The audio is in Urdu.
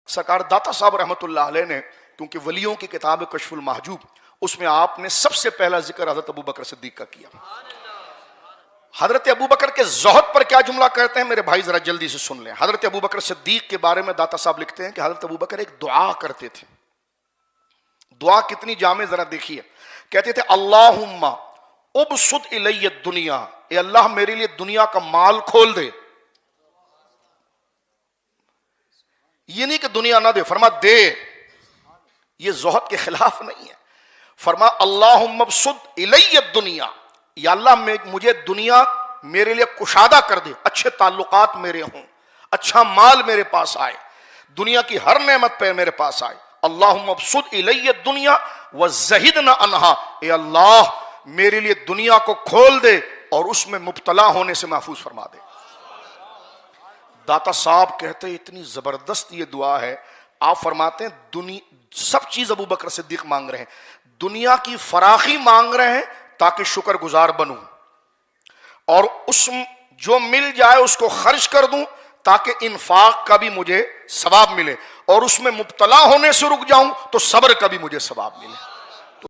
سرکار داتا صاحب رحمۃ اللہ علیہ نے کیونکہ ولیوں کی کتاب کشف المحجوب، اس میں آپ نے سب سے پہلا ذکر حضرت ابو بکر صدیق کا کیا. حضرت ابو بکر کے زہد پر کیا جملہ کہتے ہیں میرے بھائی ذرا جلدی سے سن لیں. حضرت ابو بکر صدیق کے بارے میں داتا صاحب لکھتے ہیں کہ حضرت ابو بکر ایک دعا کرتے تھے. دعا کتنی جامع ذرا دیکھیے. کہتے تھے اللہم ابسط الی الدنیا، اے اللہ میرے لیے دنیا کا مال کھول دے. یہ نہیں کہ دنیا نہ دے، فرما دے. یہ زہد کے خلاف نہیں ہے. فرما اللہم ابسط الی الدنیا، یا اللہ مجھے دنیا میرے لیے کشادہ کر دے، اچھے تعلقات میرے ہوں، اچھا مال میرے پاس آئے، دنیا کی ہر نعمت پہ میرے پاس آئے. اللہم ابسط الی الدنیا وزہدنا عنہا، اے اللہ میرے لیے دنیا کو کھول دے اور اس میں مبتلا ہونے سے محفوظ فرما دے. داتا صاحب کہتے ہیں اتنی زبردست یہ دعا ہے. آپ فرماتے ہیں سب چیز ابو بکر صدیق مانگ رہے ہیں، دنیا کی فراخی مانگ رہے ہیں تاکہ شکر گزار بنوں، اور اس جو مل جائے اس کو خرچ کر دوں تاکہ انفاق کا بھی مجھے ثواب ملے، اور اس میں مبتلا ہونے سے رک جاؤں تو صبر کا بھی مجھے ثواب ملے.